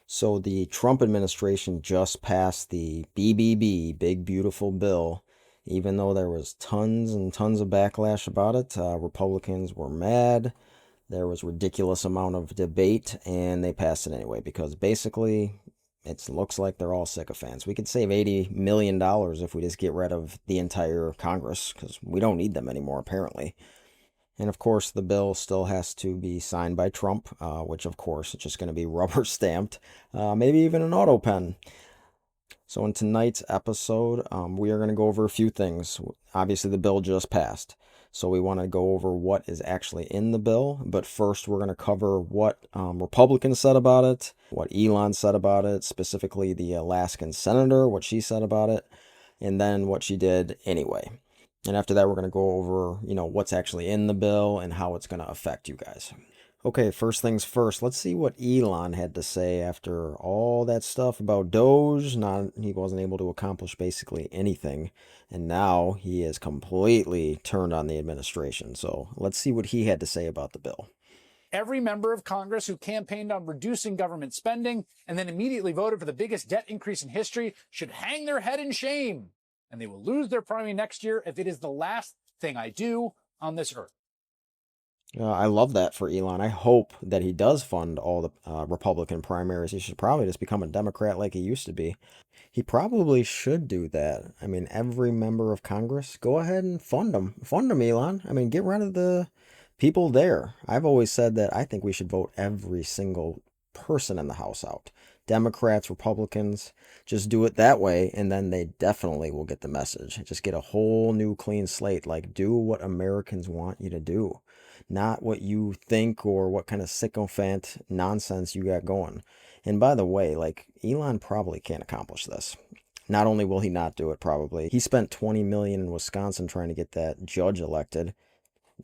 So the Trump administration just passed the BBB, Big Beautiful Bill. Even though there was tons and tons of backlash about it, Republicans were mad. There was ridiculous amount of debate, and they passed it anyway because basically it looks like they're all sycophants. We could save $80 million if we just get rid of the entire Congress because we don't need them anymore apparently. And of course, the bill still has to be signed by Trump, which of course is just going to be rubber stamped, maybe even an auto pen. So, in tonight's episode, we are going to go over a few things. Obviously, the bill just passed. So, we want to go over what is actually in the bill. But first, we're going to cover what Republicans said about it, what Elon said about it, specifically the Alaskan senator, what she said about it, and then what she did anyway. And after that, we're going to go over, what's actually in the bill and how it's going to affect you guys. Okay, first things first, let's see what Elon had to say after all that stuff about Doge. He wasn't able to accomplish basically anything. And now he is completely turned on the administration. So let's see what he had to say about the bill. Every member of Congress who campaigned on reducing government spending and then immediately voted for the biggest debt increase in history should hang their head in shame. And they will lose their primary next year if it is the last thing I do on this earth. I love that for Elon. I hope that he does fund all the Republican primaries. He should probably just become a Democrat like he used to be. He probably should do that. I mean, every member of Congress, go ahead and fund them. Fund them, Elon. I mean, get rid of the people there. I've always said that I think we should vote every single person in the House out. Democrats, Republicans, just do it that way, and then they definitely will get the message. Just get a whole new clean slate. Like, do what Americans want you to do, not what you think or what kind of sycophant nonsense you got going. And by the way, like, Elon probably can't accomplish this. Not only will he not do it, probably, he spent 20 million in Wisconsin trying to get that judge elected.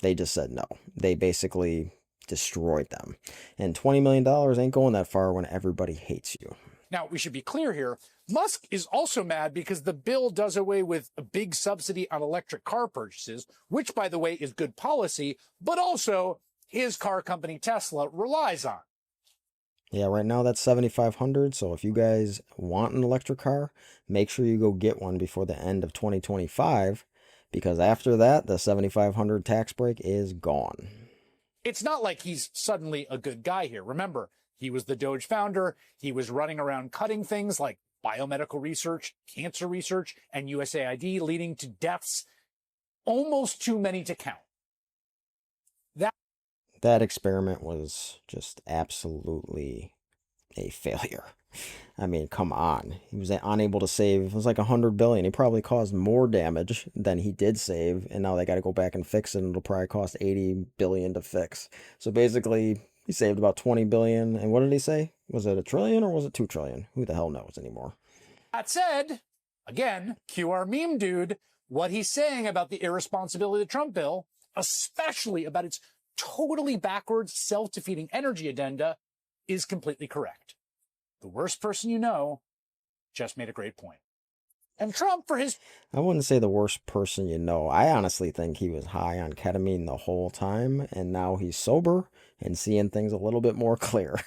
They just said no. They basically destroyed them. And $20 million ain't going that far when everybody hates you. Now, we should be clear here. Musk is also mad because the bill does away with a big subsidy on electric car purchases, which, by the way, is good policy, but also his car company Tesla relies on. Yeah, right now that's 7,500. So if you guys want an electric car, make sure you go get one before the end of 2025, because after that, the 7,500 tax break is gone. It's not like he's suddenly a good guy here. Remember, he was the Doge founder. He was running around cutting things like biomedical research, cancer research, and USAID, leading to deaths almost too many to count. That experiment was just absolutely a failure. I mean, come on. He was unable to save, it was like 100 billion. He probably caused more damage than he did save, and now they got to go back and fix it, and it'll probably cost 80 billion to fix. So basically, he saved about 20 billion. And what did he say? Was it a trillion or was it 2 trillion? Who the hell knows anymore? That said, again, cue our meme dude, what he's saying about the irresponsibility of the Trump bill, especially about its totally backwards, self-defeating energy agenda, is completely correct. The worst person you know just made a great point. And Trump, for his... I wouldn't say the worst person you know. I honestly think he was high on ketamine the whole time, and now he's sober and seeing things a little bit more clear.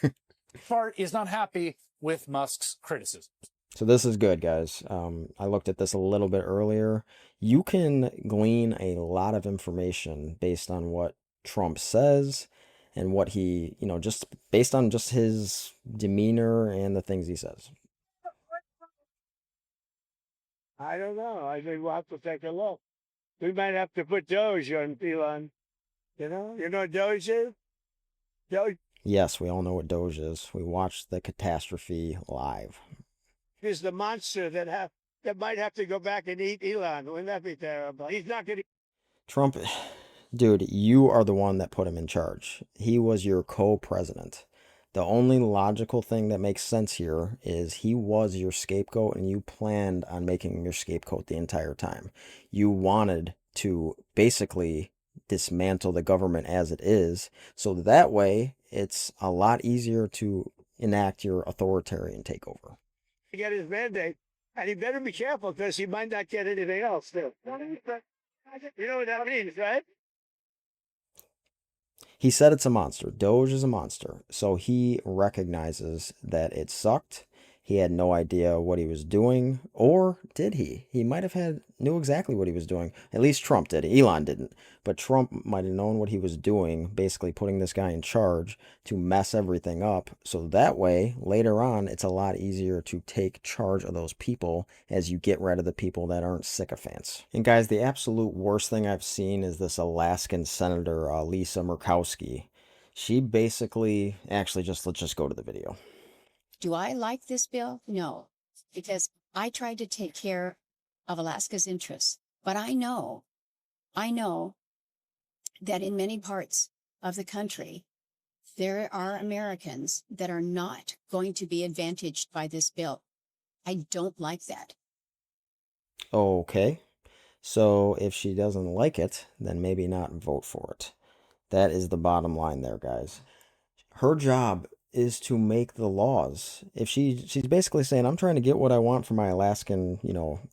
part is not happy with Musk's criticisms. So this is good, guys. I looked at this a little bit earlier. You can glean a lot of information based on what Trump says and what he, just based on just his demeanor and the things he says. I don't know. I think we'll have to take a look. We might have to put Doge on Elon. You know what Doge is? Doge Yes, we all know what Doge is. We watched the catastrophe live. is the monster that might have to go back and eat Elon. Wouldn't that be terrible? He's not going to. Trump, dude, you are the one that put him in charge. He was your co-president. The only logical thing that makes sense here is he was your scapegoat and you planned on making him your scapegoat the entire time. You wanted to basically dismantle the government as it is, so that way it's a lot easier to enact your authoritarian takeover. Get his mandate, and he better be careful because he might not get anything else, too. You know what that means, right? He said it's a monster. Doge is a monster. So he recognizes that it sucked. He had no idea what he was doing, or did he? He might have knew exactly what he was doing. At least Trump did. Elon didn't, but Trump might have known what he was doing, basically putting this guy in charge to mess everything up. So that way, later on, it's a lot easier to take charge of those people as you get rid of the people that aren't sycophants. And guys, the absolute worst thing I've seen is this Alaskan Senator Lisa Murkowski. She basically, actually, let's just go to the video. Do I like this bill? No, because I tried to take care of Alaska's interests. But I know that in many parts of the country, there are Americans that are not going to be advantaged by this bill. I don't like that. Okay. So if she doesn't like it, then maybe not vote for it. That is the bottom line there, guys. Her job is to make the laws. If she's basically saying, I'm trying to get what I want for my Alaskan,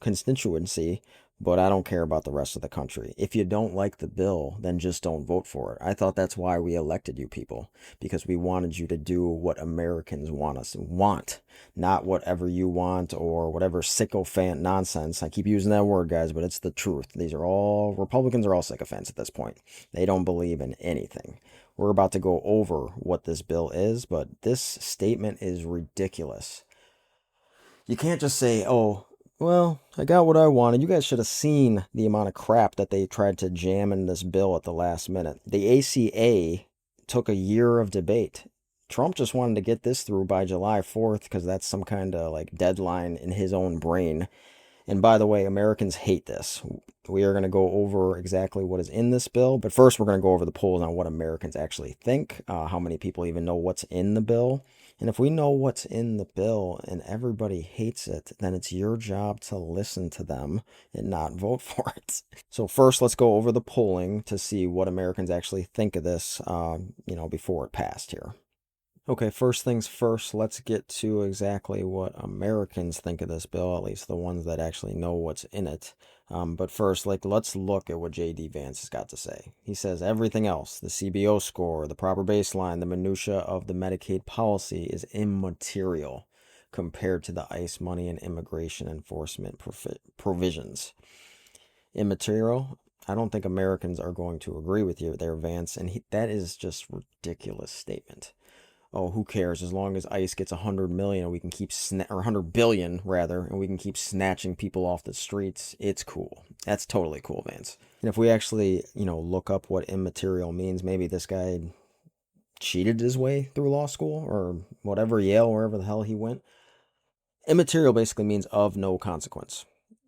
constituency, but I don't care about the rest of the country. If you don't like the bill, then just don't vote for it. I thought that's why we elected you people, because we wanted you to do what Americans want us to want, not whatever you want or whatever sycophant nonsense. I keep using that word, guys, but it's the truth. Republicans are all sycophants at this point. They don't believe in anything. We're about to go over what this bill is, but this statement is ridiculous. You can't just say, oh, well, I got what I wanted. You guys should have seen the amount of crap that they tried to jam in this bill at the last minute. The ACA took a year of debate. Trump just wanted to get this through by July 4th because that's some kind of like deadline in his own brain. And by the way, Americans hate this. We are going to go over exactly what is in this bill. But first, we're going to go over the polls on what Americans actually think, how many people even know what's in the bill. And if we know what's in the bill and everybody hates it, then it's your job to listen to them and not vote for it. So first, let's go over the polling to see what Americans actually think of this, before it passed here. Okay, first things first, let's get to exactly what Americans think of this bill, at least the ones that actually know what's in it. But first, let's look at what J.D. Vance has got to say. He says everything else, the CBO score, the proper baseline, the minutia of the Medicaid policy is immaterial compared to the ICE money and immigration enforcement provisions. Immaterial? I don't think Americans are going to agree with you there, Vance, and that is just a ridiculous statement. Oh, who cares? As long as ICE gets 100 million, we can keep or 100 billion rather, and we can keep snatching people off the streets. It's cool. That's totally cool, Vance. And if we actually, look up what immaterial means, maybe this guy cheated his way through law school or whatever, Yale, wherever the hell he went. Immaterial basically means of no consequence.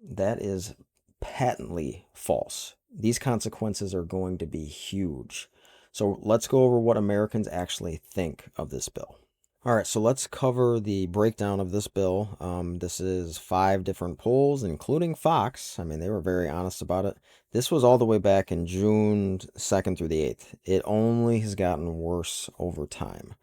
That is patently false. These consequences are going to be huge. So let's go over what Americans actually think of this bill. All right, so let's cover the breakdown of this bill. This is 5 different polls, including Fox. I mean, they were very honest about it. This was all the way back in June 2nd through the 8th. It only has gotten worse over time,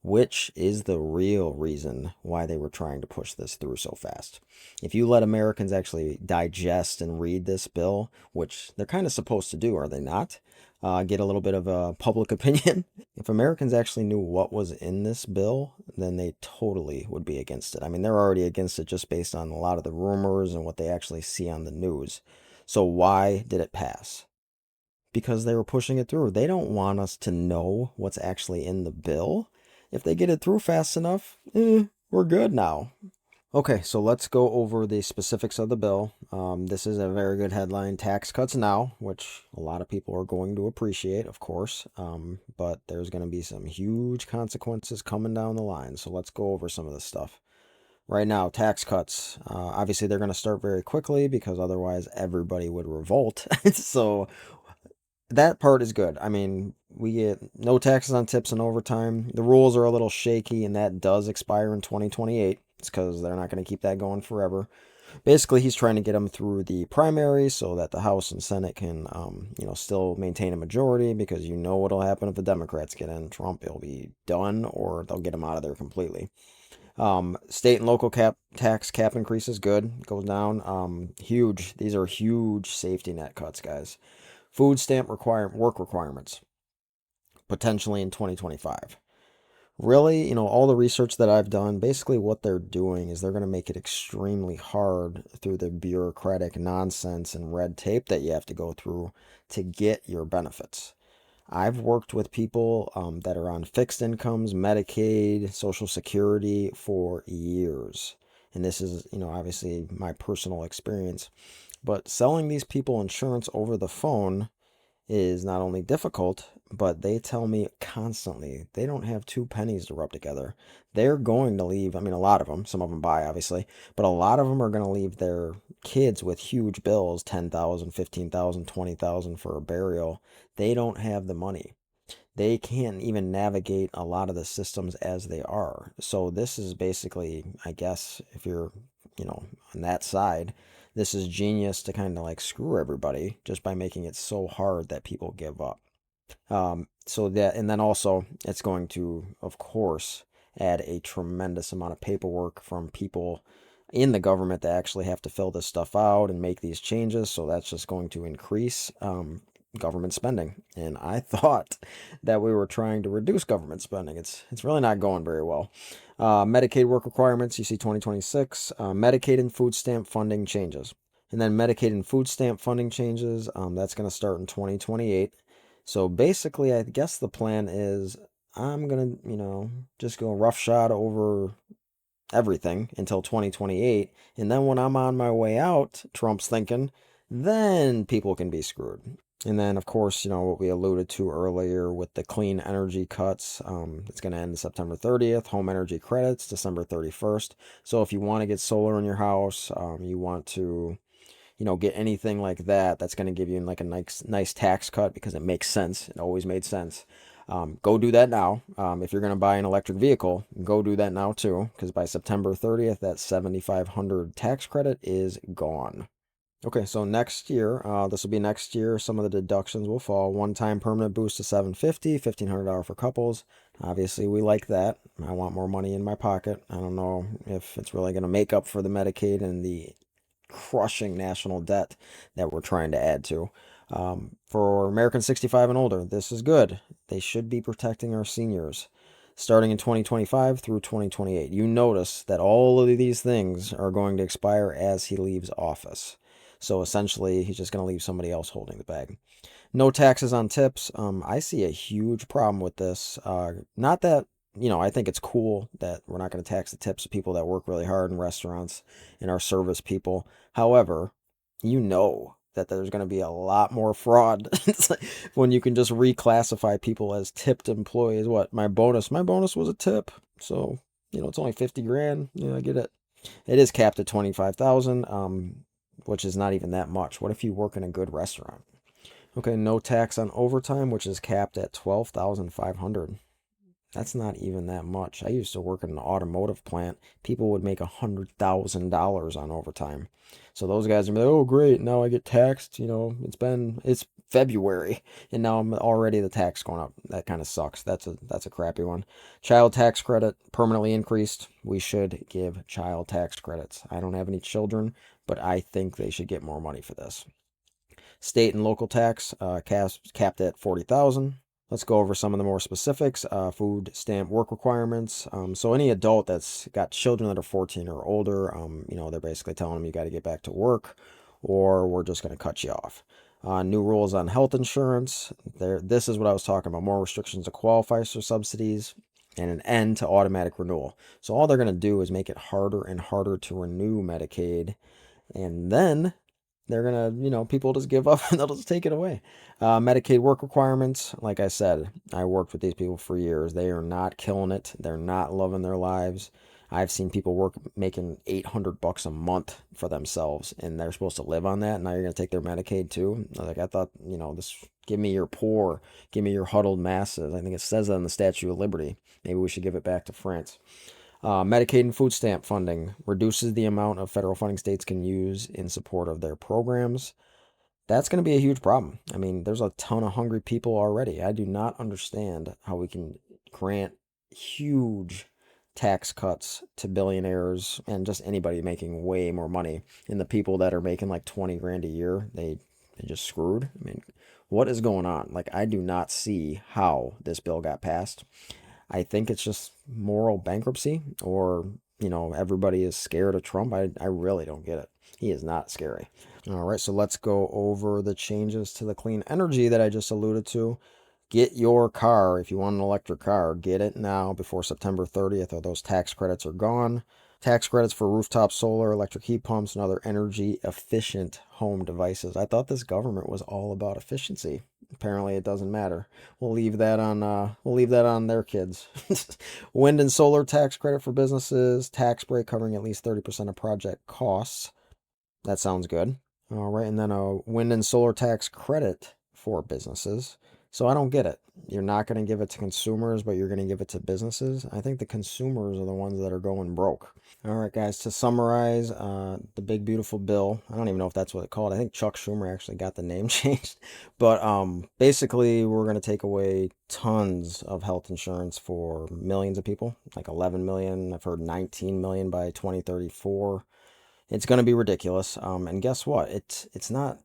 which is the real reason why they were trying to push this through so fast. If you let Americans actually digest and read this bill, which they're kind of supposed to do, are they not? Get a little bit of a public opinion. If Americans actually knew what was in this bill, then they totally would be against it. I mean, they're already against it just based on a lot of the rumors and what they actually see on the news. So why did it pass? Because they were pushing it through. They don't want us to know what's actually in the bill. If they get it through fast enough, we're good now. Okay, so let's go over the specifics of the bill. This is a very good headline, Tax Cuts Now, which a lot of people are going to appreciate, of course, but there's going to be some huge consequences coming down the line, so let's go over some of this stuff. Right now, tax cuts, obviously they're going to start very quickly because otherwise everybody would revolt, so that part is good. I mean, we get no taxes on tips and overtime. The rules are a little shaky, and that does expire in 2028. It's because they're not going to keep that going forever. Basically, he's trying to get them through the primary so that the House and Senate can, still maintain a majority, because you know what'll happen if the Democrats get in. Trump, he'll be done, or they'll get him out of there completely. State and local tax cap increases, good, goes down. Huge. These are huge safety net cuts, guys. Food stamp work requirements. potentially in 2025. Really, all the research that I've done, basically what they're doing is they're going to make it extremely hard through the bureaucratic nonsense and red tape that you have to go through to get your benefits. I've worked with people that are on fixed incomes, Medicaid, Social Security for years. And this is, obviously my personal experience. But selling these people insurance over the phone is not only difficult, but they tell me constantly they don't have two pennies to rub together. They're going to leave, I mean, a lot of them, some of them buy, obviously, but a lot of them are going to leave their kids with huge bills, 10,000, 15,000, 20,000 for a burial. They don't have the money. They can't even navigate a lot of the systems as they are. So this is basically, I guess, if you're, on that side, this is genius to kind of like screw everybody just by making it so hard that people give up. So that, and then also it's going to, of course, add a tremendous amount of paperwork from people in the government that actually have to fill this stuff out and make these changes. So that's just going to increase government spending. And I thought that we were trying to reduce government spending. It's really not going very well. Medicaid work requirements, you see 2026. Medicaid and food stamp funding changes. And then Medicaid and food stamp funding changes, that's going to start in 2028. So basically, I guess the plan is I'm going to, just go roughshod over everything until 2028. And then when I'm on my way out, Trump's thinking, then people can be screwed. And then, of course, what we alluded to earlier with the clean energy cuts, it's going to end September 30th. Home energy credits, December 31st. So if you want to get solar in your house, you want to, get anything like that, that's going to give you like a nice tax cut because it makes sense. It always made sense. Go do that now. If you're going to buy an electric vehicle, go do that now too, because by September 30th, that $7,500 tax credit is gone. Okay, so next year, this will be next year, some of the deductions will fall. One-time permanent boost to $750, $1,500 for couples. Obviously, we like that. I want more money in my pocket. I don't know if it's really going to make up for the Medicaid and the crushing national debt that we're trying to add to. For Americans 65 and older, this is good. They should be protecting our seniors. Starting in 2025 through 2028. You notice that all of these things are going to expire as he leaves office. So essentially, he's just going to leave somebody else holding the bag. No taxes on tips. I see a huge problem with this. Not that, I think it's cool that we're not going to tax the tips of people that work really hard in restaurants and our service people. However, that there's going to be a lot more fraud when you can just reclassify people as tipped employees. What, my bonus was a tip. So, it's only 50 grand. I get it. It is capped at 25,000. Which is not even that much. What if you work in a good restaurant? Okay, no tax on overtime, which is capped at 12,500. That's not even that much. I used to work in an automotive plant. People would make $100,000 on overtime. So those guys are like, oh great, now I get taxed. It's February and now I'm already the tax going up. That kind of sucks. That's a crappy one. Child tax credit permanently increased. We should give child tax credits. I don't have any children, but I think they should get more money for this. State and local tax capped at 40,000. Let's go over some of the more specifics. Food stamp work requirements. So any adult that's got children that are 14 or older, they're basically telling them you got to get back to work or we're just going to cut you off. New rules on health insurance. This is what I was talking about. More restrictions to qualify for subsidies and an end to automatic renewal. So all they're going to do is make it harder and harder to renew Medicaid. And then they're going to, people just give up and they'll just take it away. Medicaid work requirements. Like I said, I worked with these people for years. They are not killing it. They're not loving their lives. I've seen people making $800 a month for themselves and they're supposed to live on that. Now you're going to take their Medicaid too. I thought, give me your poor, give me your huddled masses. I think it says that in the Statue of Liberty. Maybe we should give it back to France. Medicaid and food stamp funding reduces the amount of federal funding states can use in support of their programs. That's going to be a huge problem. I mean, there's a ton of hungry people already. I do not understand how we can grant huge tax cuts to billionaires and just anybody making way more money. And the people that are making like 20 grand a year, they just screwed. I mean, What is going on? Like, I do not see how this bill got passed. I think it's just moral bankruptcy, or, everybody is scared of Trump. I really don't get it. He is not scary. All right, so let's go over the changes to the clean energy that I just alluded to. Get your car, if you want an electric car, get it now before September 30th, or those tax credits are gone. Tax credits for rooftop solar, electric heat pumps, and other energy efficient home devices. I thought this government was all about efficiency. Apparently, it doesn't matter. We'll leave that on their kids. Wind and solar tax credit for businesses. Tax break covering at least 30% of project costs. That sounds good. All right, and then a wind and solar tax credit for businesses. So I don't get it. You're not going to give it to consumers, but you're going to give it to businesses. I think the consumers are the ones that are going broke. All right, guys, to summarize, the big beautiful bill. I don't even know if that's what it's called. I think Chuck Schumer actually got the name changed. But basically, we're going to take away tons of health insurance for millions of people, like 11 million. I've heard 19 million by 2034. It's going to be ridiculous. And guess what? It's not,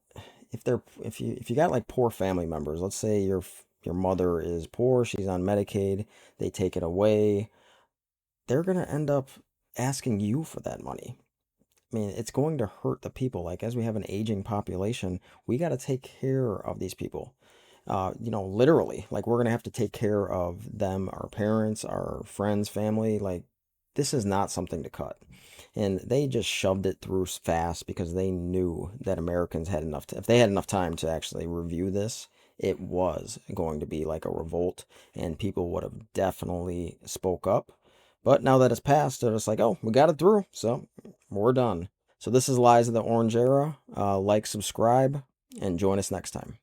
if you got like poor family members. Let's say your mother is poor, she's on Medicaid, they take it away. They're going to end up asking you for that money. I mean, it's going to hurt the people. Like, as we have an aging population, we got to take care of these people. Literally, like, we're going to have to take care of them, our parents, our friends, family. Like, this is not something to cut. And they just shoved it through fast because they knew that Americans had enough if they had enough time to actually review this, it was going to be like a revolt, and people would have definitely spoke up. But now that it's passed, they're just like, oh, we got it through, so we're done. So this is Lies of the Orange Era. Like, subscribe, and join us next time.